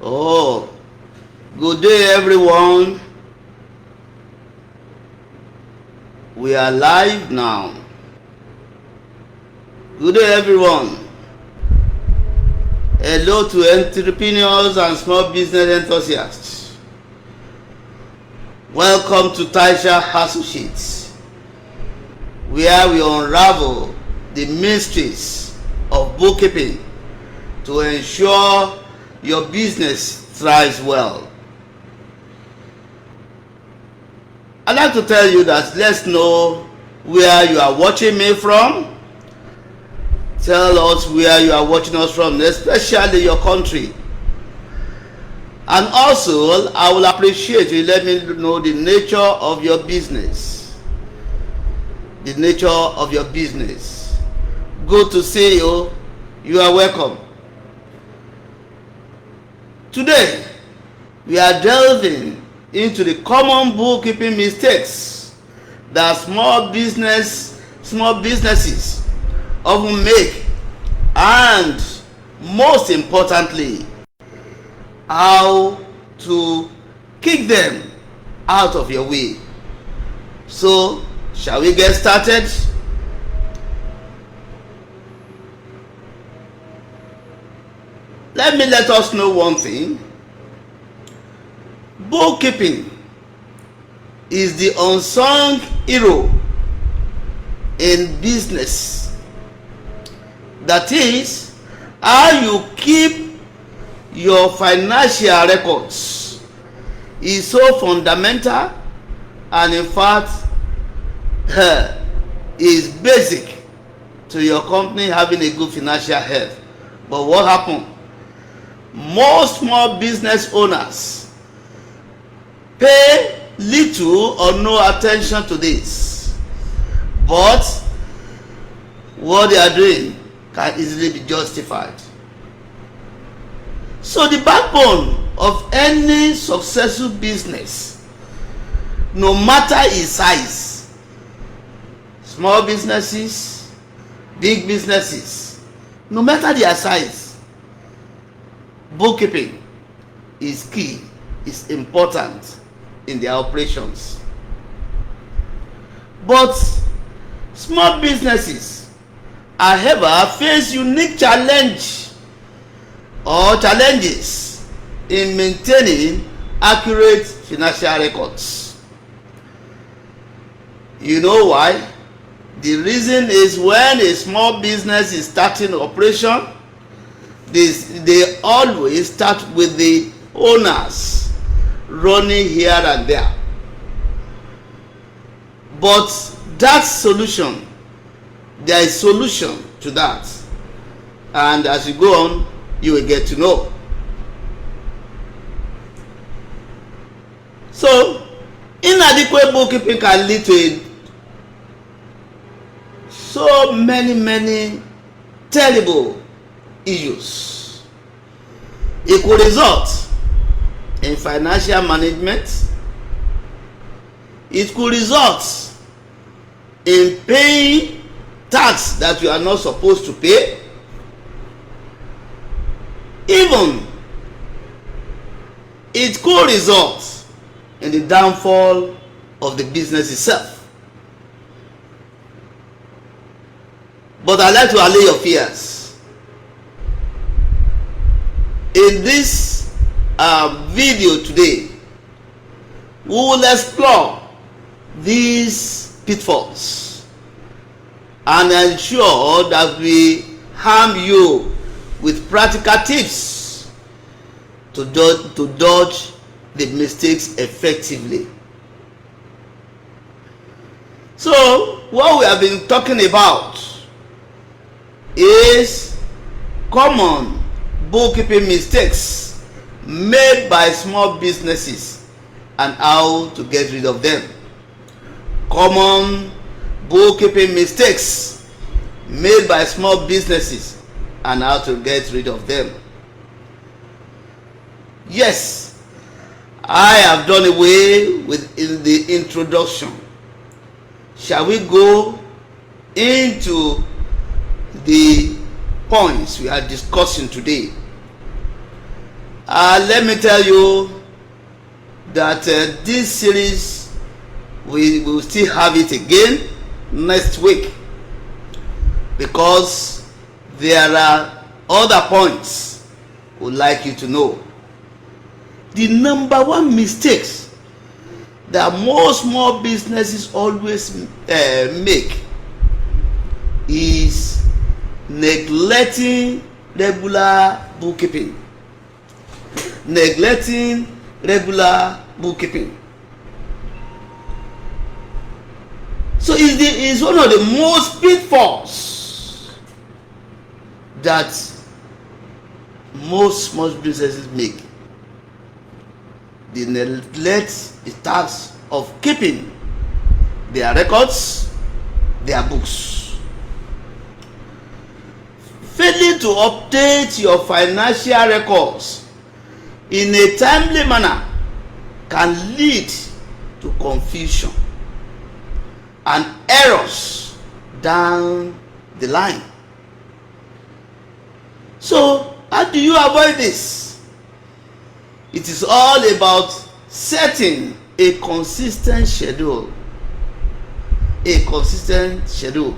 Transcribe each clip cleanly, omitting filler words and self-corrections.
Oh, good day everyone. We are live now. Good day everyone. Hello to entrepreneurs and small business enthusiasts. Welcome to Taisha Associates, where we unravel the mysteries of bookkeeping to ensure your business thrives well. I'd like to tell you that let's know where you are watching me from. Tell us where you are watching us from, especially your country. And also, I will appreciate you let me know the nature of your business. The nature of your business. Good to see you. You are welcome. Today, we are delving into the common bookkeeping mistakes that small businesses often make, and most importantly, how to kick them out of your way. So, shall we get started? Let us know one thing. Bookkeeping is the unsung hero in business. That is how you keep your financial records is so fundamental, and in fact is basic to your company having a good financial health. But what happened? Most small business owners pay little or no attention to this, but what they are doing can easily be justified. So the backbone of any successful business, no matter its size, small businesses, big businesses, no matter their size, bookkeeping is key, is important in their operations. But small businesses, however, face unique challenges in maintaining accurate financial records. You know why? The reason is when a small business is starting operation, they always start with the owners running here and there. But that solution, there is solution to that, and as you go on, you will get to know. So, inadequate bookkeeping can lead to so many terrible issues. It could result in financial management. It could result in paying tax that you are not supposed to pay. Even it could result in the downfall of the business itself. But I'd like to allay your fears. In this video today, we will explore these pitfalls and ensure that we arm you with practical tips to dodge the mistakes effectively. So, what we have been talking about is common bookkeeping mistakes made by small businesses and how to get rid of them. Common bookkeeping mistakes made by small businesses and how to get rid of them. Yes, I have done away with in the introduction. Shall we go into the points we are discussing today? Let me tell you that this series we will still have it again next week, because there are other points we'd like you to know. The number one mistakes that most small businesses always make is neglecting regular bookkeeping. Neglecting regular bookkeeping. So it's one of the most pitfalls that most small businesses make. They neglect the task of keeping their records, their books. Failing to update your financial records in a timely manner can lead to confusion and errors down the line. So, how do you avoid this? It is all about setting a consistent schedule. A consistent schedule.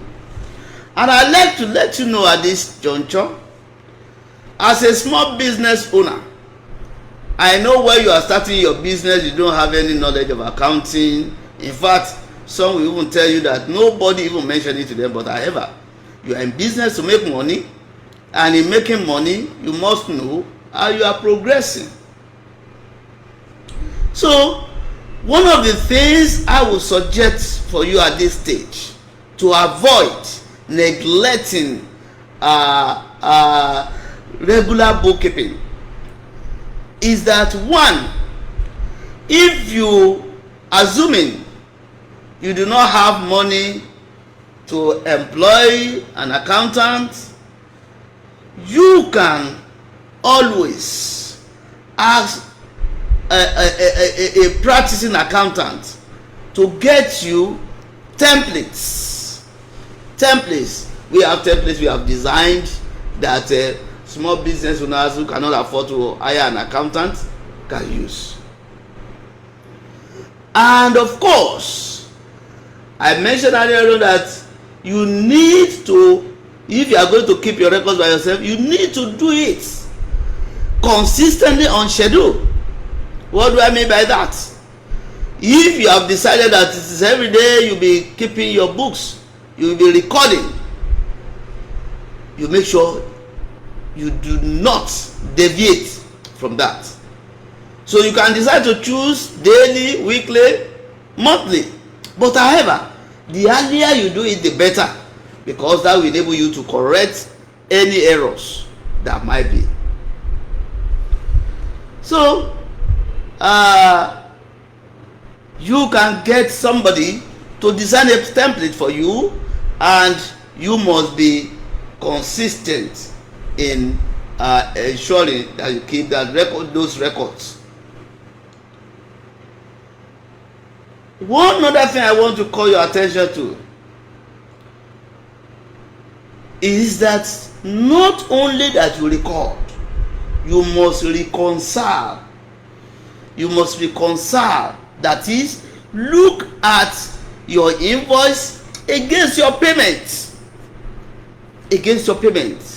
And I'd like to let you know at this juncture, as a small business owner, I know when you are starting your business, you don't have any knowledge of accounting. In fact, some will even tell you that nobody even mentioned it to them. But however, you are in business to make money, and in making money, you must know how you are progressing. So, one of the things I would suggest for you at this stage to avoid neglecting regular bookkeeping is that, one, if you assuming you do not have money to employ an accountant, you can always ask a practicing accountant to get you templates. We have templates we have designed that small business owners who cannot afford to hire an accountant can use. And of course, I mentioned earlier that you need to, if you are going to keep your records by yourself, you need to do it consistently on schedule. What do I mean by that? If you have decided that it is every day you'll be keeping your books, you'll be recording, you make sure you do not deviate from that. So you can decide to choose daily, weekly, monthly. But however, the earlier you do it, the better, because that will enable you to correct any errors that might be. So, you can get somebody to design a template for you, and you must be consistent in ensuring that you keep those records. One other thing I want to call your attention to is that not only that you record, you must reconcile. You must reconcile. That is, look at your invoice against your payments. Against your payments.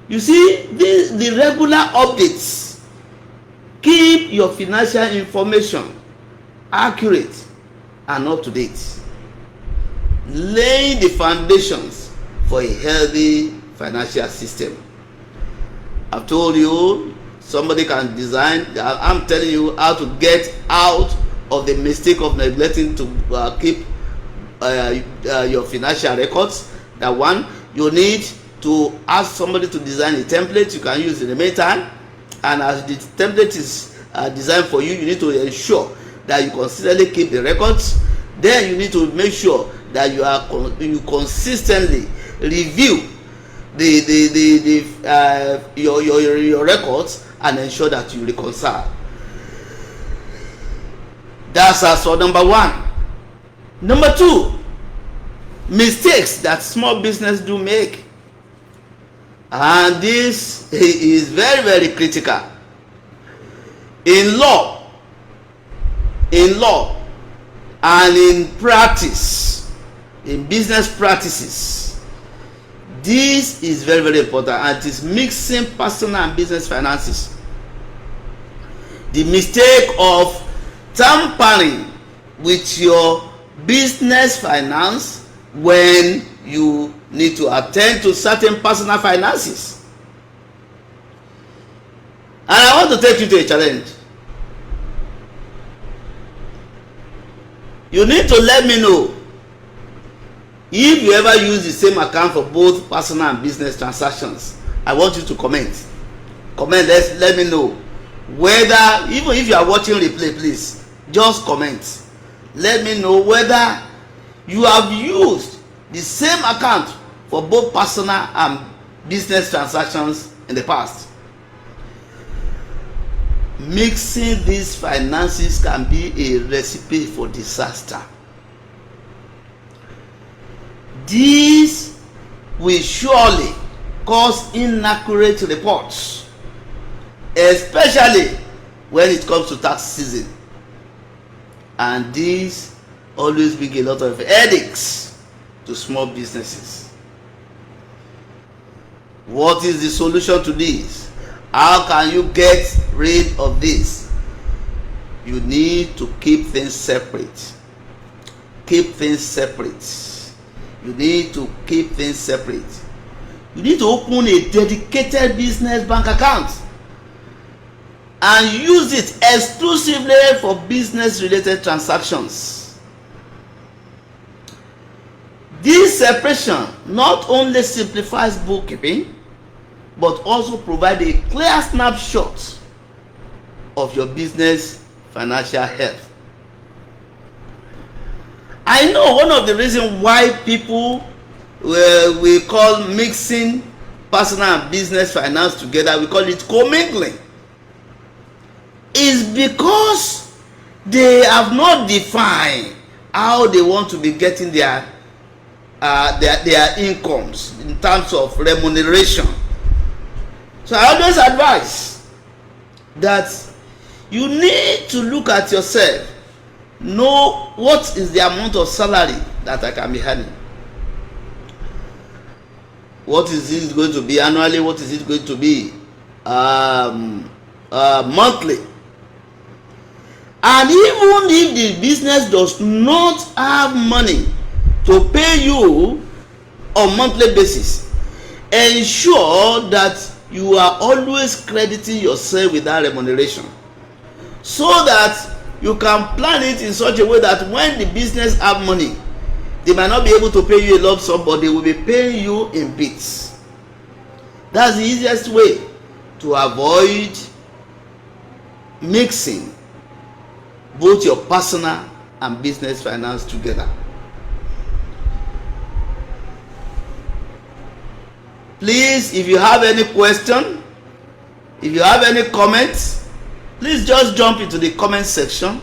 You see, the regular updates keep your financial information accurate and up to date, laying the foundations for a healthy financial system. I've told you, somebody can design. I'm telling you how to get out of the mistake of neglecting to keep your financial records. That one, you need to ask somebody to design a template you can use in the meantime. And as the template is designed for you, you need to ensure that you consistently keep the records. Then you need to make sure that you consistently review your records and ensure that you reconcile. That's answer number one. Number two, mistakes that small business do make. And this is very, very critical. In law and in practice, in business practices, this is very, very important, and it is mixing personal and business finances. The mistake of tampering with your business finance when you need to attend to certain personal finances. And I want to take you to a challenge. You need to let me know if you ever use the same account for both personal and business transactions. I want you to comment. Let me know whether, even if you are watching replay, please just comment. Let me know whether you have used the same account for both personal and business transactions in the past. Mixing these finances can be a recipe for disaster. These will surely cause inaccurate reports, especially when it comes to tax season. And these always bring a lot of headaches to small businesses. What is the solution to this? How can you get rid of this? You need to keep things separate. Keep things separate. You need to keep things separate. You need to open a dedicated business bank account and use it exclusively for business related transactions. This separation not only simplifies bookkeeping, but also provide a clear snapshot of your business financial health. I know one of the reasons why people we call mixing personal and business finance together, we call it commingling, is because they have not defined how they want to be getting their incomes in terms of remuneration. So I always advise that you need to look at yourself, know what is the amount of salary that I can be earning. What is it going to be annually? What is it going to be monthly? And even if the business does not have money to pay you on monthly basis, ensure that you are always crediting yourself with that remuneration, so that you can plan it in such a way that when the business have money, they might not be able to pay you a lump sum, but they will be paying you in bits. That's the easiest way to avoid mixing both your personal and business finance together. Please, if you have any question, if you have any comments, please just jump into the comment section,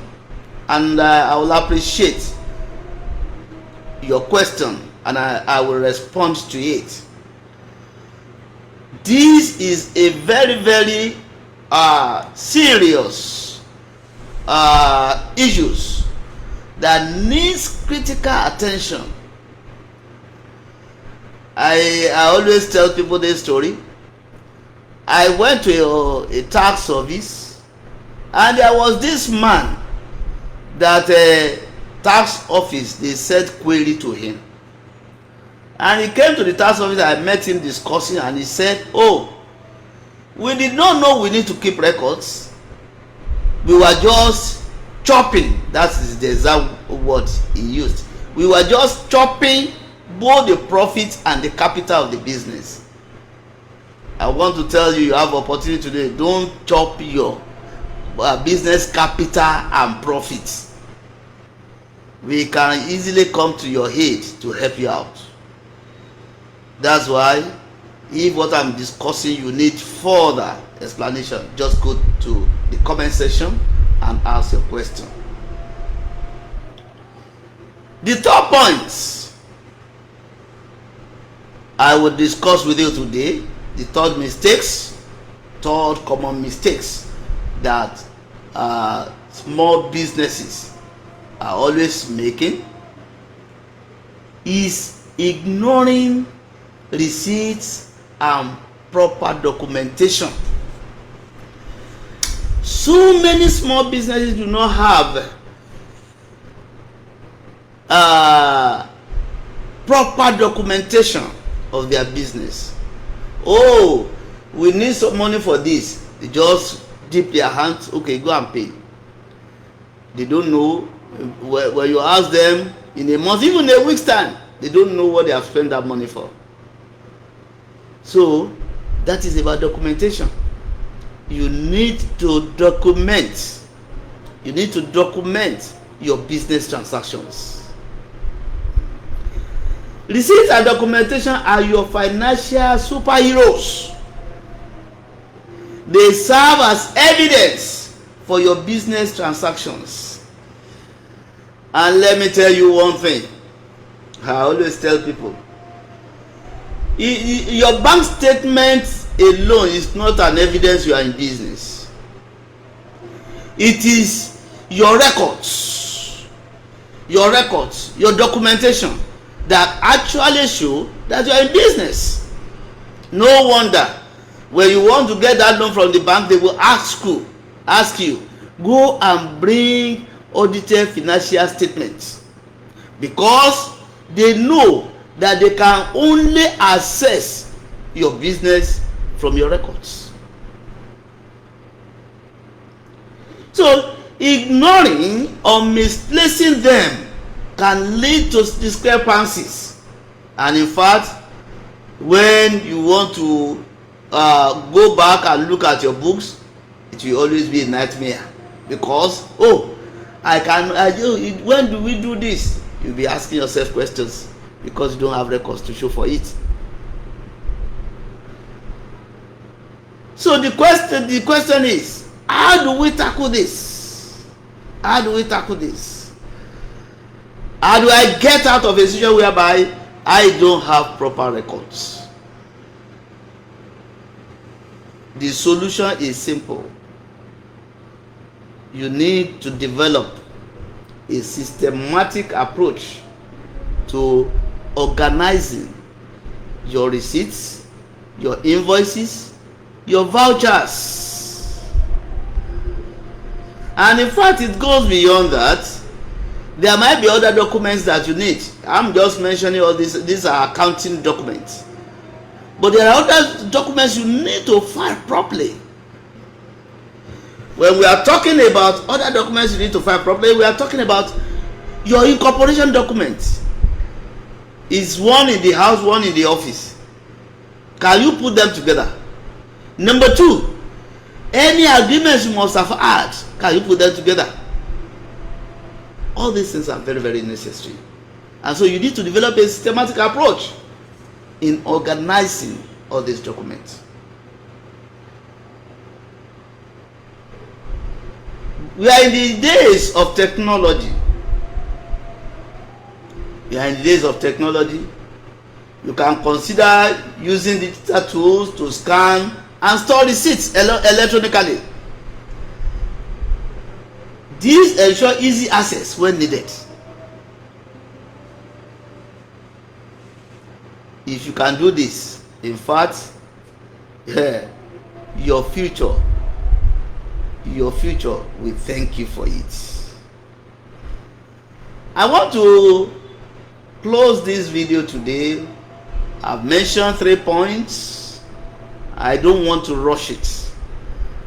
and I will appreciate your question, and I will respond to it. This is a very, very serious issues that needs critical attention. I always tell people this story. I went to a tax service, and there was this man that tax office, they sent query to him, and he came to the tax office. I met him discussing, and he said, "Oh, we did not know we need to keep records. We were just chopping." That is the exact word he used. We were just chopping both the profit and the capital of the business. I want to tell you, you have opportunity today. Don't chop your business capital and profits. We can easily come to your aid to help you out. That's why, if what I'm discussing you need further explanation, just go to the comment section and ask your question. The top points I will discuss with you today The third common mistakes that small businesses are always making is ignoring receipts and proper documentation. So many small businesses do not have proper documentation of their business. Oh, we need some money for this. They just dip their hands, okay, go and pay. They don't know. When you ask them in a month, even a week's time, they don't know what they have spent that money for. So that is about documentation. You need to document. You need to document your business transactions. Receipts and documentation are your financial superheroes. They serve as evidence for your business transactions. And let me tell you one thing. I always tell people, your bank statement alone is not an evidence you are in business. It is your records, your documentation that actually show that you are in business. No wonder when you want to get that loan from the bank, they will ask you, go and bring audited financial statements, because they know that they can only access your business from your records. So ignoring or misplacing them can lead to discrepancies, and in fact, when you want to go back and look at your books, it will always be a nightmare, because when do we do this? You'll be asking yourself questions because you don't have records to show for it. So the question is, how do we tackle this? How do I get out of a situation whereby I don't have proper records? The solution is simple. You need to develop a systematic approach to organizing your receipts, your invoices, your vouchers. And in fact, it goes beyond that. There might be other documents that you need. I'm just mentioning all these are accounting documents. But there are other documents you need to file properly. When we are talking about other documents you need to file properly, we are talking about your incorporation document. Is one in the house, one in the office? Can you put them together? Number two, any agreements you must have had, can you put them together? All these things are very, very necessary. And so you need to develop a systematic approach in organizing all these documents. We are in the days of technology. You can consider using digital tools to scan and store receipts electronically. These ensure easy access when needed. If you can do this, in fact, your future will thank you for it. I want to close this video today. I've mentioned 3 points. I don't want to rush it.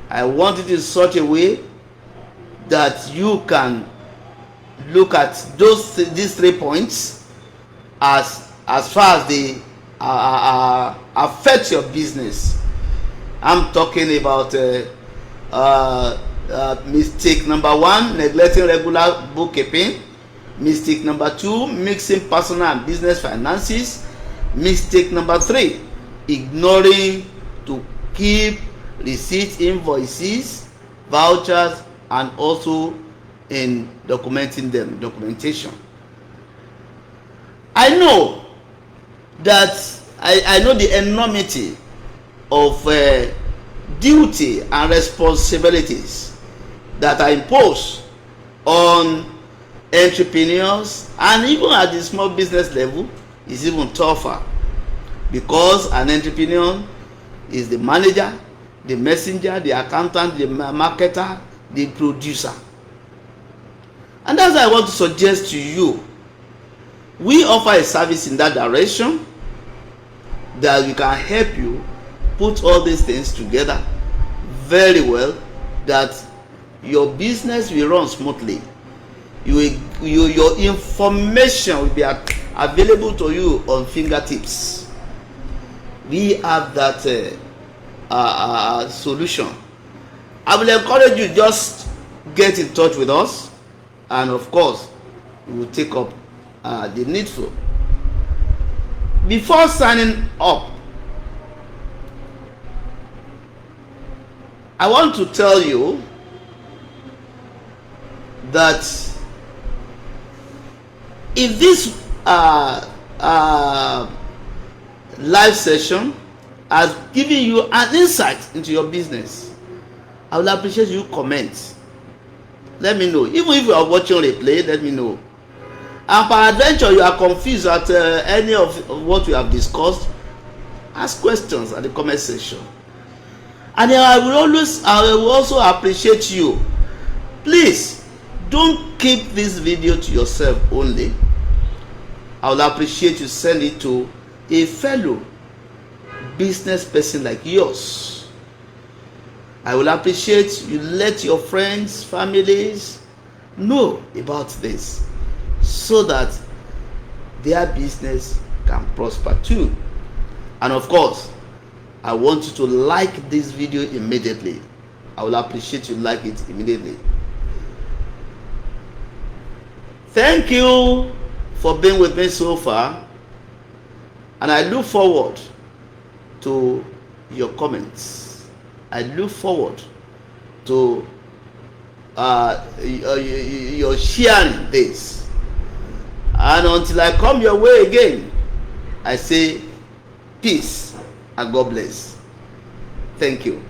I want it in such a way that you can look at these 3 points as far as they affect your business. I'm talking about mistake number 1, neglecting regular bookkeeping. Mistake number 2, mixing personal and business finances. Mistake number 3, ignoring to keep receipts, invoices, vouchers, and also in documenting them, documentation. I know that I know the enormity of duty and responsibilities that are imposed on entrepreneurs, and even at the small business level is even tougher, because an entrepreneur is the manager, the messenger, the accountant, the marketer, the producer. And that's why I want to suggest to you, we offer a service in that direction that we can help you put all these things together very well, that your business will run smoothly. Your information will be available to you on fingertips. We have that solution. I will encourage you, just get in touch with us, and of course we will take up the needful. Before signing up, I want to tell you that if this live session has given you an insight into your business, I will appreciate you comment. Let me know. Even if you are watching replay, let me know. And peradventure you are confused at any of what we have discussed, ask questions at the comment section. And I will also appreciate you. Please don't keep this video to yourself only. I will appreciate you send it to a fellow business person like yours. I will appreciate you let your friends, families know about this, so that their business can prosper too. And of course, I want you to like this video immediately. I will appreciate you like it immediately. Thank you for being with me so far, and I look forward to your comments. I look forward to your sharing this. And until I come your way again, I say peace and God bless. Thank you.